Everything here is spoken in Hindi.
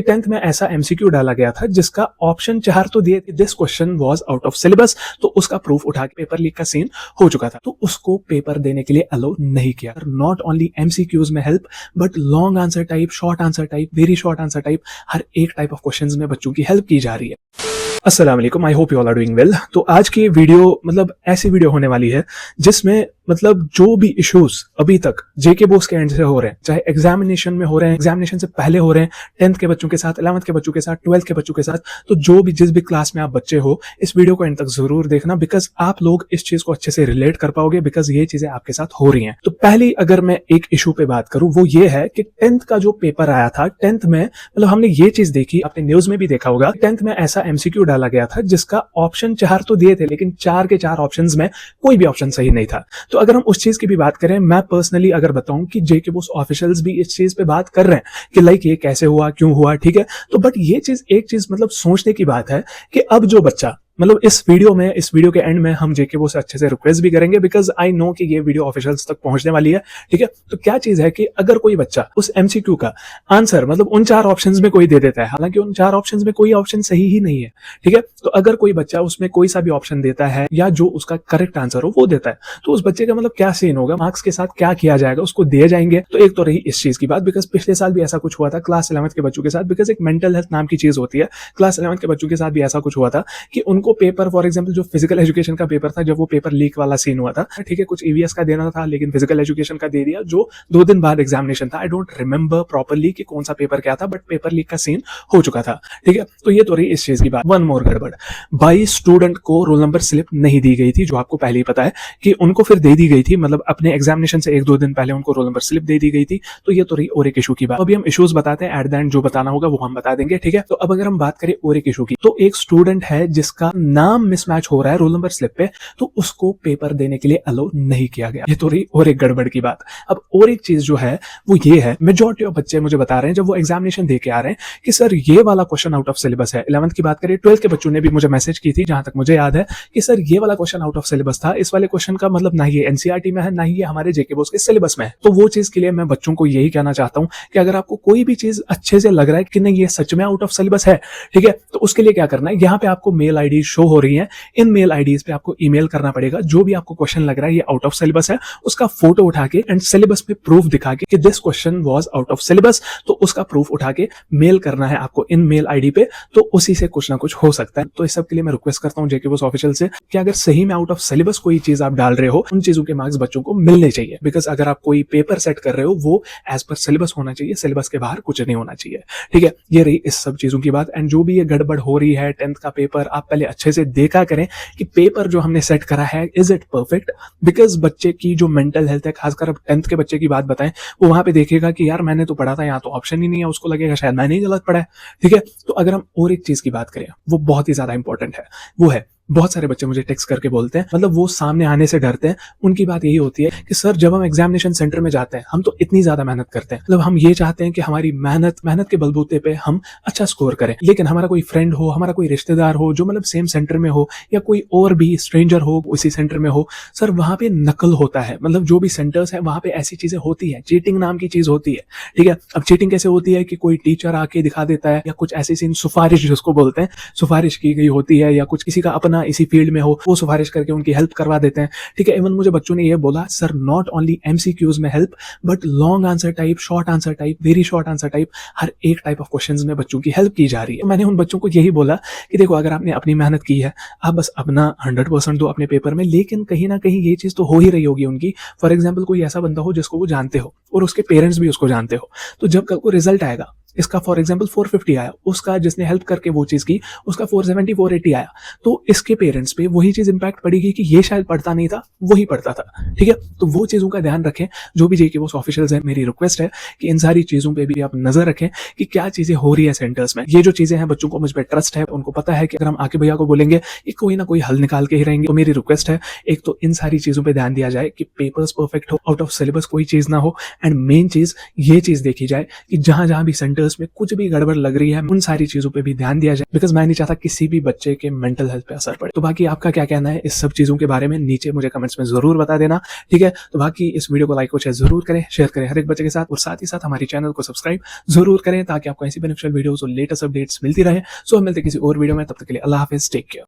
10th में ऐसा एमसीक्यू डाला गया था जिसका ऑप्शन 4 तो दिए थे, this question was out of syllabus, तो उसका प्रूफ उठा के पेपर लीक का सीन हो चुका था, तो उसको पेपर देने के लिए अलाउ नहीं किया। नॉट ओनली एमसीक्यूज में help but long answer type, short answer type, very short answer type, हर एक टाइप ऑफ क्वेश्चंस में बच्चों की हेल्प की जा रही है। अस्सलाम वालेकुम, I hope you all are doing well. तो आज की वीडियो ऐसी वीडियो होने वाली है जिसमें जो भी इश्यूज अभी तक जेके बोस के एंड से हो रहे हैं, चाहे एग्जामिनेशन में हो रहे हैं, एग्जामिनेशन से पहले हो रहे हैं, 10th के बच्चों के साथ, 11th के बच्चों के साथ, 12th के बच्चों के साथ, तो जो भी जिस भी क्लास में आप बच्चे हो, इस वीडियो को एंड तक जरूर देखना बिकॉज आप लोग इस चीज को अच्छे से रिलेट कर पाओगे बिकॉज ये चीजें आपके साथ हो रही हैं। तो पहली अगर मैं एक इशू पे बात करूं वो ये है कि 10th का जो पेपर आया था, 10th में हमने ये चीज देखी, आपने न्यूज में भी देखा होगा, 10th में ऐसा एमसीक्यू डाला गया था जिसका ऑप्शन 4 तो दिए थे लेकिन 4 के 4 ऑप्शंस में कोई भी ऑप्शन सही नहीं था। तो अगर हम उस चीज की भी बात करें, मैं पर्सनली अगर बताऊं कि जेके बोस ऑफिशियल्स भी इस चीज पे बात कर रहे हैं कि लाइक ये कैसे हुआ, क्यों हुआ, ठीक है, तो बट ये चीज एक चीज सोचने की बात है कि अब जो बच्चा इस वीडियो के एंड में हम जेके बोस से अच्छे से रिक्वेस्ट भी करेंगे बिकॉज आई नो कि ये वीडियो ऑफिशियल्स तक पहुंचने वाली है, ठीक है। तो क्या चीज है कि अगर कोई बच्चा उस एमसीक्यू का आंसर उन 4 ऑप्शंस में कोई दे देता है, हालांकि उन 4 ऑप्शंस में कोई ऑप्शन सही ही नहीं है, ठीक है, तो अगर कोई बच्चा उसमें कोई सा भी ऑप्शन देता है या जो उसका करेक्ट आंसर हो वो देता है, तो उस बच्चे का क्या सीन होगा, मार्क्स के साथ क्या किया जाएगा, उसको दिए जाएंगे। तो एक तो रही इस चीज की बात, बिकॉज पिछले साल भी ऐसा कुछ हुआ था क्लास 11th के बच्चों के साथ, बिकॉज एक मेंटल हेल्थ नाम की चीज होती है, क्लास 11th के बच्चों के साथ भी ऐसा कुछ हुआ था कि उनको पेपर, फॉर एग्जाम्पल जो फिजिकल एजुकेशन का पेपर था, जब वो पेपर लीक वाला सीन हुआ था, ठीक है, कुछ ईवीएस का देना था लेकिन फिजिकल एजुकेशन का दे दिया जो 2 दिन बाद एग्जामिनेशन था। आई डोंट रिमेंबर प्रॉपर्ली कि कौन सा पेपर क्या था बट पेपर लीक का सीन हो चुका था, ठीक है। तो ये तो रही इस चीज की बात। वन मोर गड़बड़, 22 स्टूडेंट को रोल नंबर स्लिप नहीं दी गई थी, जो आपको पहले ही पता है कि उनको फिर दे दी गई थी, अपने एग्जामिनेशन से 1-2 दिन पहले उनको रोल नंबर स्लिप दे दी गई थी। तो ये तो रही और एक इशू की बात। अभी हम इश्यूज बताते हैं, एट द एंड जो बताना होगा वो हम बता देंगे, ठीक है। तो अब अगर हम बात करें और एक इशू की, तो एक स्टूडेंट है जिसका नाम मिसमैच हो रहा है रोल नंबर स्लिप पे, तो उसको पेपर देने के लिए अलाउ नहीं किया गया। ये तो रही और एक गड़बड़ की बात। अब और एक चीज जो है वो ये है, मेजॉरिटी ऑफ बच्चे मुझे बता रहे हैं जब वो एग्जामिनेशन दे के आ रहे हैं कि सर ये वाला क्वेश्चन आउट ऑफ सिलेबस है। 11th की बात करें, 12th के बच्चों ने भी मुझे मैसेज की थी, जहां तक मुझे याद है, कि सर ये वाला क्वेश्चन आउट ऑफ सिलेबस था, इस वाले क्वेश्चन का ना ये एनसीईआरटी में है ना ही ये हमारे जेके बोस के सिलेबस में है। तो वो चीज के लिए मैं बच्चों को यही कहना चाहता हूं कि अगर आपको कोई भी चीज अच्छे से लग रहा है कि नहीं ये सच में आउट ऑफ सिलेबस है, ठीक है, तो उसके लिए क्या करना है, यहाँ पे आपको मेल आईडी शो हो रही है, इन मेल आईडीज पे आपको ईमेल करना पड़ेगा। जो भी आपको क्वेश्चन लग रहा है ये आउट ऑफ सिलेबस है, उसका फोटो उठा के एंड सिलेबस पे प्रूफ दिखा के कि this question was out of syllabus, तो उसका प्रूफ उठा के मेल करना है आपको इन मेल आईडी पे, तो उसी से कुछ ना कुछ हो सकता है। तो इस सब के लिए मैं रिक्वेस्ट करता हूं जेके बोस ऑफिशियल से कि अगर सही में आउट ऑफ सिलेबस कोई चीज आप डाल रहे हो, उन चीजों के मार्क्स बच्चों को मिलने चाहिए, बिकॉज अगर आप कोई पेपर सेट कर रहे हो वो एज पर सिलेबस होना चाहिए, सिलेबस के बाहर कुछ नहीं होना चाहिए, ठीक है। ये रही इस सब चीजों की बात। एंड जो भी ये गड़बड़ हो रही है 10th का पेपर, आप पहले अच्छे से देखा करें कि पेपर जो हमने सेट करा है इज इट परफेक्ट, बिकॉज बच्चे की जो मेंटल हेल्थ है, खासकर अब 10th के बच्चे की बात बताएं, वो वहां पे देखेगा कि यार मैंने तो पढ़ा था, यहाँ तो ऑप्शन ही नहीं है, उसको लगेगा शायद मैंने ही गलत पढ़ा है, ठीक है। तो अगर हम और एक चीज की बात करें, वो बहुत ही ज्यादा इंपॉर्टेंट है, वो है बहुत सारे बच्चे मुझे टेक्स्ट करके बोलते हैं, वो सामने आने से डरते हैं। उनकी बात यही होती है कि सर जब हम एग्जामिनेशन सेंटर में जाते हैं हम तो इतनी ज्यादा मेहनत करते हैं, हम ये चाहते हैं कि हमारी मेहनत के बलबूते पे हम अच्छा स्कोर करें, लेकिन हमारा कोई फ्रेंड हो, हमारा कोई रिश्तेदार हो जो सेम सेंटर में हो, या कोई और भी स्ट्रेंजर हो उसी सेंटर में हो, सर वहां पे नकल होता है, जो भी सेंटर्स है वहां पे ऐसी चीजें होती है, चीटिंग नाम की चीज होती है, ठीक है। अब चीटिंग कैसे होती है कि कोई टीचर आके दिखा देता है, या कुछ ऐसी सीन सिफारिश जिसको बोलते हैं, सिफारिश की गई होती है, या कुछ किसी का अपना इसी फील्ड में हो वो सिफारिश करके उनकी हेल्प करवा देते हैं, ठीक है। इवन मुझे बच्चों ने ये बोला सर नॉट ओनली एमसीक्यूज में help but long answer type, short answer type, very short answer type, हर एक टाइप ऑफ क्वेश्चंस में बच्चों की हेल्प की जा रही है। मैंने उन बच्चों को यही बोला कि देखो अगर आपने अपनी मेहनत की है, आप बस अपना 100% दो अपने पेपर में, लेकिन कहीं ना कहीं ये चीज तो हो ही रही होगी उनकी। फॉर एग्जाम्पल कोई ऐसा बंदा हो जिसको वो जानते हो और उसके पेरेंट्स भी उसको जानते हो, तो जब कल को रिजल्ट आएगा, इसका फॉर एग्जाम्पल 450 आया, उसका जिसने हेल्प करके वो चीज की उसका 470 480 आया, तो इसके पेरेंट्स पे वही चीज इंपैक्ट पड़ेगी कि ये शायद पढ़ता नहीं था, वही पढ़ता था, ठीक है। तो वो चीजों का ध्यान रखें। जो भी जेके बोस ऑफिशियल्स है, मेरी रिक्वेस्ट है कि इन सारी चीजों पे भी आप नजर रखें कि क्या चीजें हो रही है सेंटर्स में। ये जो चीजें हैं बच्चों को मुझ पर ट्रस्ट है, उनको पता है कि अगर हम आके भैया को बोलेंगे ये कोई ना कोई हल निकाल के ही रहेंगे। तो मेरी रिक्वेस्ट है एक तो इन सारी चीजों पे ध्यान दिया जाए कि पेपर्स परफेक्ट हो, आउट ऑफ सिलेबस कोई चीज ना हो, एंड मेन चीज ये चीज देखी जाए कि जहां जहां भी सेंटर पॉइंटर्स में कुछ भी गड़बड़ लग रही है, उन सारी चीजों पे भी ध्यान दिया जाए, बिकॉज मैं नहीं चाहता किसी भी बच्चे के मेंटल हेल्थ पे असर पड़े। तो बाकी आपका क्या कहना है इस सब चीजों के बारे में, नीचे मुझे कमेंट्स में जरूर बता देना, ठीक है। तो बाकी इस वीडियो को लाइक और शेयर जरूर करें, शेयर करें हर एक बच्चे के साथ, और साथ ही साथ हमारे चैनल को सब्सक्राइब जरूर करें ताकि आपको ऐसी बेनिफिशियल वीडियोस और लेटेस्ट अपडेट्स मिलती रहे। सो हम मिलते किसी और वीडियो में, तब तक के लिए अल्लाह हाफिज, टेक केयर।